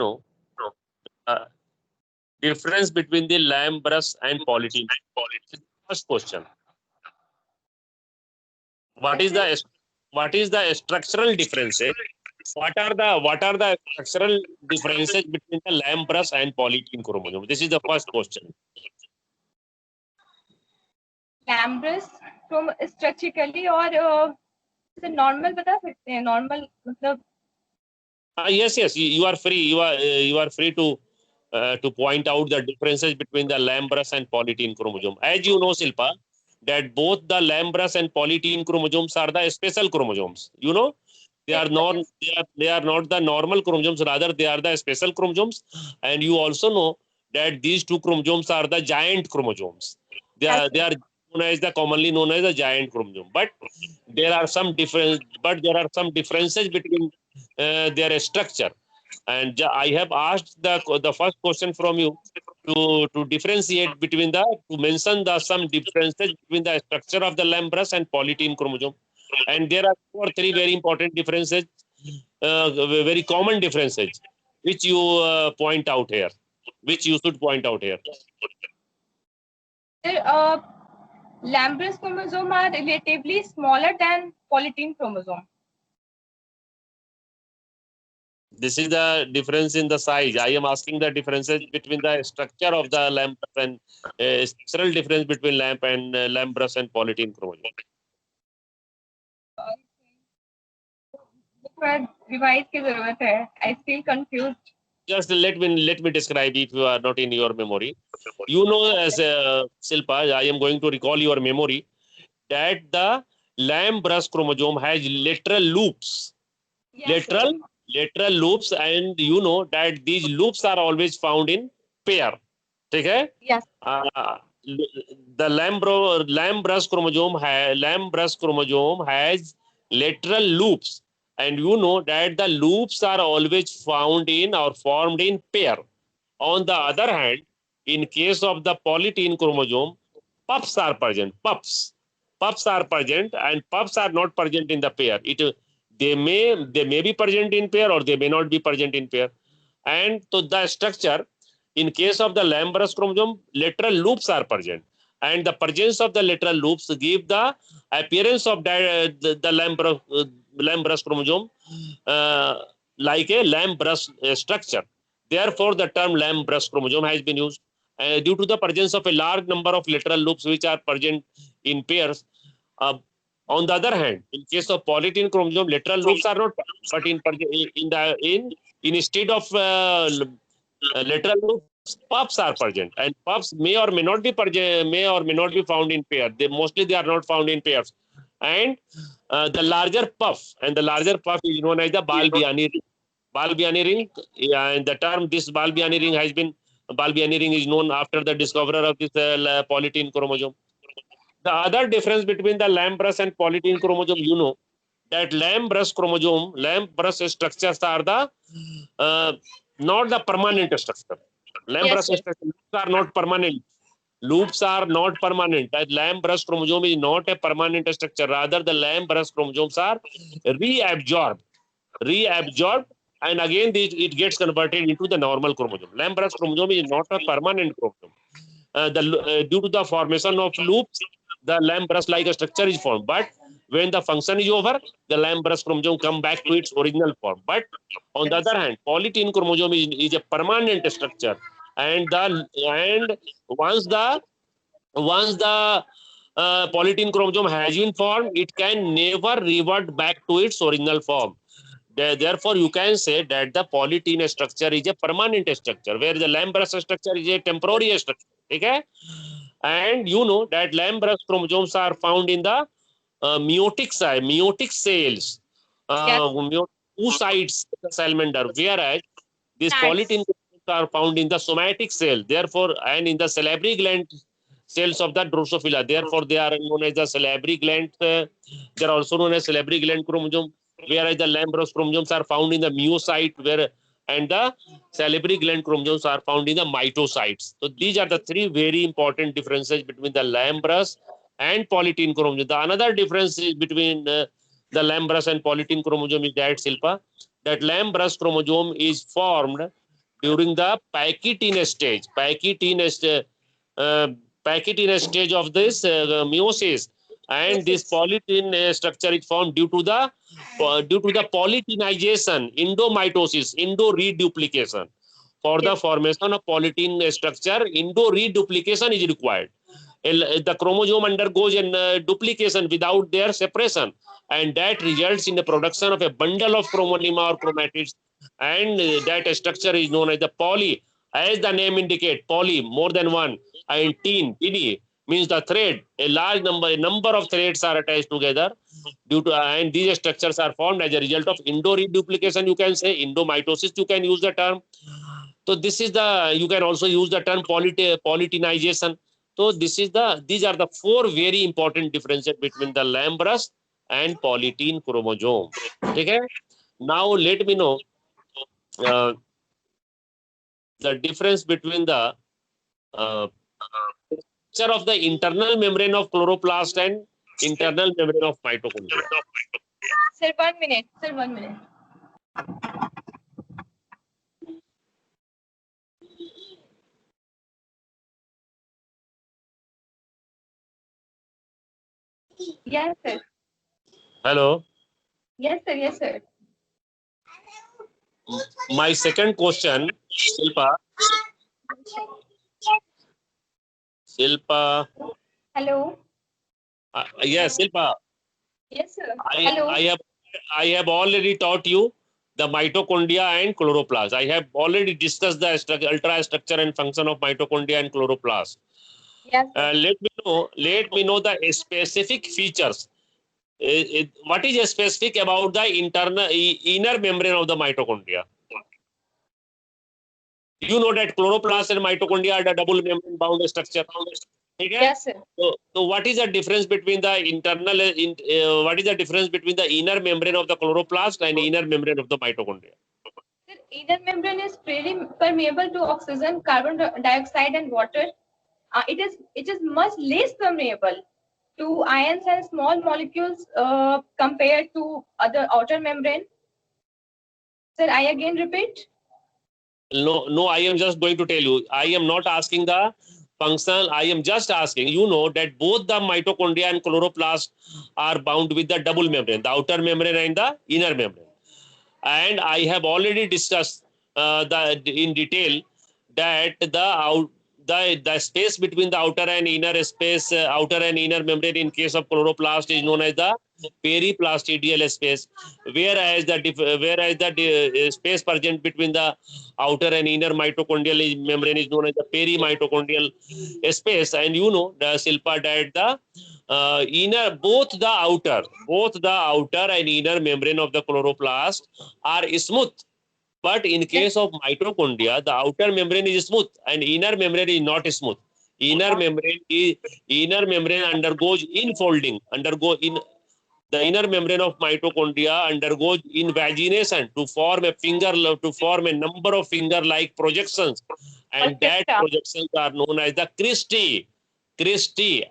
know uh, difference between the Lamb-Brush and polytene? First question. What is the structural differences? What are the structural differences between the Lamb-Brush and polytene chromosome? This is the first question. लैम्ब्रस structurally और normal बता सकते हैं normal मतलब Yes, you are free. You are free to point out the differences between the Lamb-Brush and polytene chromosome. As you know, Silpa, that both the Lamb-Brush and polytene chromosomes are the special chromosomes. You know, they are not the normal chromosomes. Rather, they are the special chromosomes. And you also know that these two chromosomes are the giant chromosomes. They are commonly known as the giant chromosome. But there are some differences between their structure. And I have asked the first question from you to differentiate between to mention some differences between the structure of the Lamb-Brush and polytene chromosome. And there are 2 or 3 very important differences, very common differences, which you point out here, which you should point out here. Lamb-Brush chromosome are relatively smaller than polytene chromosome. This is the difference in the size. I am asking the differences between the structure of the Lamb-Brush and structural difference between Lamb-Brush and polytene chromosome. Revise की जरूरत है. I feel confused. Just let me describe if you are not in your memory. You know, as Silpa, I am going to recall your memory that the Lamb-Brush chromosome has lateral loops. Yes, lateral loops, and you know that these loops are always found in pair. Okay? Yes. The Lamb-Brush chromosome has lateral loops, and you know that the loops are always found in or formed in pair. On the other hand, in case of the polytene chromosome, puffs are present. Puffs are present, and puffs are not present in the pair. They may be present in pair, or they may not be present in pair. And so the structure, in case of the Lamb-Brush chromosome, lateral loops are present, and the presence of the lateral loops give the appearance of the Lamb-Brush chromosome like a Lamb-Brush structure. Therefore, the term Lamb-Brush chromosome has been used due to the presence of a large number of lateral loops which are present in pairs. On the other hand, in case of polytene chromosome, lateral loops are not, but instead of lateral loops, puffs are present, and puffs may or may not be found in pair. They are not found in pairs. And the larger puff is known as the Balbiani ring. Balbiani ring, and the term this Balbiani ring is known after the discoverer of this polytene chromosome. The other difference between the Lamb-Brush and polytene chromosome, you know, that Lamb-Brush structures are not the permanent structure. Lamb-Brush structures are not permanent. Loops are not permanent. That Lamb-Brush chromosome is not a permanent structure. Rather, the Lamb-Brush chromosomes are reabsorbed, and again it gets converted into the normal chromosome. Lamb-Brush chromosome is not a permanent chromosome. Due to the formation of loops, the Lamb-Brush like structure is formed. But when the function is over, the Lamb-Brush chromosome come back to its original form. But on the other hand, polytene chromosome is a permanent structure, and once the polytene chromosome has been formed, it can never revert back to its original form. Therefore, you can say that the polytene structure is a permanent structure, where the Lamb-Brush structure is a temporary structure. Okay? And you know that Lamb-Brush chromosomes are found in the meiotic cells, oocytes, the salamander, whereas these polytene chromosomes are found in the somatic cell. Therefore, and in the salivary gland cells of the Drosophila. Therefore, they are known as the salivary gland. They are also known as salivary gland chromosome, whereas the Lamb-Brush chromosomes are found in the myocyte, and the salivary gland chromosomes are found in the mitocytes. So these are the 3 very important differences between the Lamb-Brush and polytene chromosome. The another difference is between the Lamb-Brush and polytene chromosome is that, Silpa, that Lamb-Brush chromosome is formed during the Pachytene stage. Pachytene stage of this meiosis, and this polytene structure is formed due to the polytenization, endomitosis, endo-reduplication. For the formation of polytene structure, endo-reduplication is required. The chromosome undergoes a duplication without their separation, and that results in the production of a bundle of chromonema or chromatids, and that structure is known as the poly. As the name indicates, poly, more than one, and teen, means the thread. A number of threads are attached together due to, and these structures are formed as a result of endo-reduplication. You can say endomitosis. You can use the term. So this is the, you can also use the term polytenization. So these are the four very important differences between the Lambrus and polytene chromosome. Okay. Now let me know the difference between the structure of the internal membrane of chloroplast and internal membrane of mitochondria. Sir, 1 minute. Sir, 1 minute. Yes, sir. Hello. Yes, sir. Yes, sir. My second question, Shilpa. Hello. Yes, Shilpa. Yes, sir. Hello. I have already taught you the mitochondria and chloroplast. I have already discussed the ultra structure and function of mitochondria and chloroplast. Yes, sir. Let me know the specific features. What is specific about the inner membrane of the mitochondria? You know that chloroplast and mitochondria are the double membrane bound structure. Okay? Yes, sir. So what is the difference between the what is the difference between the inner membrane of the chloroplast and inner membrane of the mitochondria? Sir, inner membrane is freely permeable to oxygen, carbon dioxide, and water. It is much less permeable to ions and small molecules compared to other outer membrane. Sir, I again repeat. No, I am just going to tell you. I am not asking the functional. I am just asking. You know that both the mitochondria and chloroplast are bound with the double membrane, the outer membrane and the inner membrane. And I have already discussed in detail that the space between the outer and inner space, outer and inner membrane in case of chloroplast is known as the periplastidial space, whereas the space present between the outer and inner mitochondrial membrane is known as the perimitochondrial space. And you know, the Shilpa, that the both the outer and inner membrane of the chloroplast are smooth. But in case of mitochondria, the outer membrane is smooth and inner membrane is not smooth. Inner membrane undergoes infolding. The inner membrane of mitochondria undergoes invagination to form a number of finger-like projections, and that projections are known as the cristae.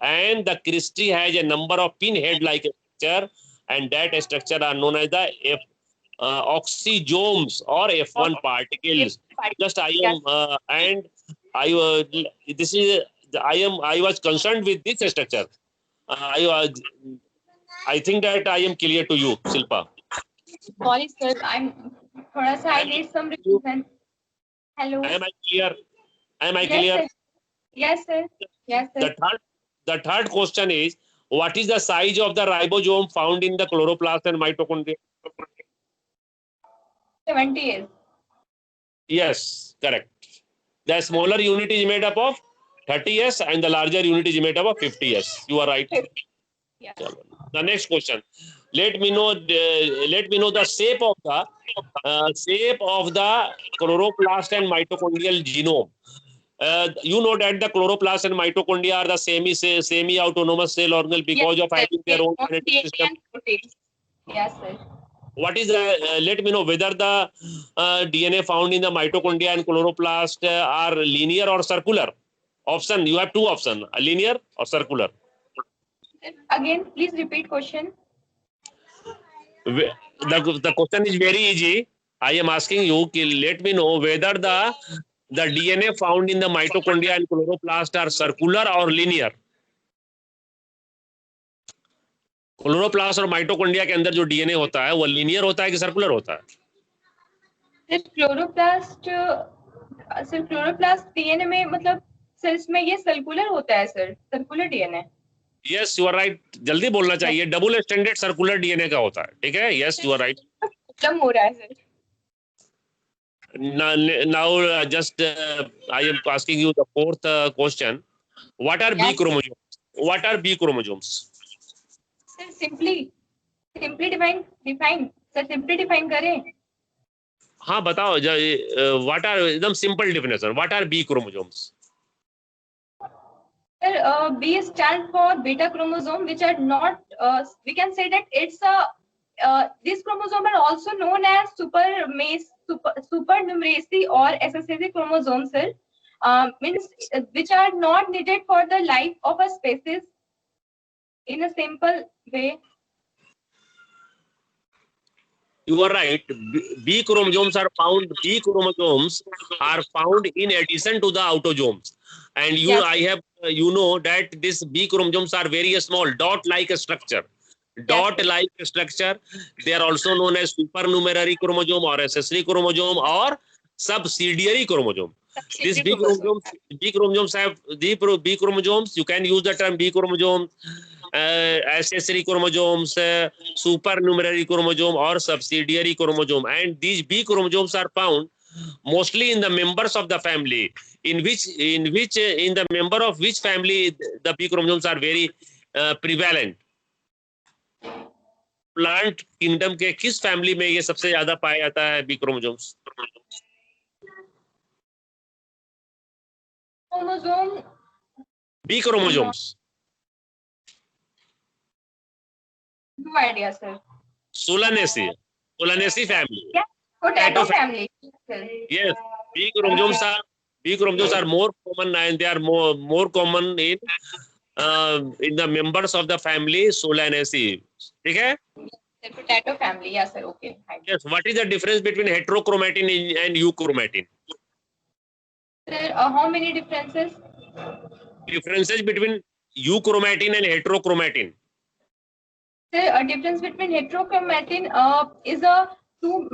And the cristae has a number of pinhead-like structure, and that structure are known as the oxygomes or F1 particles. Just I was concerned with this structure. I think that I am clear to you, Shilpa. Sorry, sir. I need some revision. Hello. Am I clear? Am I clear? Sir. Yes, sir. Yes, sir. The third question is, what is the size of the ribosome found in the chloroplast and mitochondria? 70 years. Yes, correct. The smaller unit is made up of 30s and the larger unit is made up of 50s. You are right. Yeah. The next question. Let me know the shape of the chloroplast and mitochondrial genome. You know that the chloroplast and mitochondria are the semi-autonomous cell organelle because of having their own genetic system. Yes, sir. What is let me know whether the DNA found in the mitochondria and chloroplast are linear or circular. Option, you have two options, linear or circular. Again, please repeat question. The question is very easy. I am asking you, let me know whether the DNA found in the mitochondria and chloroplast are circular or linear. Chloroplast और mitochondria के अंदर जो DNA होता है वो linear होता है कि सर्कुलर होता है? सर क्लोरोप्लास्ट डीएनए में मतलब सर इसमें ये सर्कुलर होता है sir, circular DNA. Yes you are right, जल्दी बोलना चाहिए। डबल स्टैंडर्ड सर्कुलर डीएनए का होता है, ठीक है? Yes you are right. कम हो रहा है sir. Now just I am asking you the fourth question. What are B chromosomes? What are B chromosomes? Sir simply define sir, simply define करें। हाँ बताओ, what are एकदम simple definition, what are B chromosomes? Sir, B stands for beta chromosome, which are not. We can say that it's a. These chromosomes are also known as supernumeracy or SSAC chromosomes, sir. Means which are not needed for the life of a species. In a simple way. You are right. B chromosomes are found. B chromosomes are found in addition to the autosomes. And you, Yes. I have, you know that these B chromosomes are very small, dot-like structure. Dot-like structure. They are also known as supernumerary chromosome or accessory chromosome or subsidiary chromosome. These B chromosomes have B chromosomes. You can use the term B chromosome, accessory chromosomes, supernumerary chromosome or subsidiary chromosome, and these B chromosomes are found mostly in the members of the family, in the member of which family the B chromosomes are very prevalent. Plant kingdom के किस family में ये सबसे ज्यादा पाया जाता है B chromosomes? B chromosomes, No idea, sir. Solanaceae family. Yeah, potato family. Yes, B chromosomes are more common and they are more common in the members of the family Solanaceae. ठीक है? The potato family, yes, sir. Okay. Yes. What is the difference between heterochromatin and euchromatin? Sir, how many differences? Differences between euchromatin and heterochromatin. Sir, a difference between heterochromatin is a two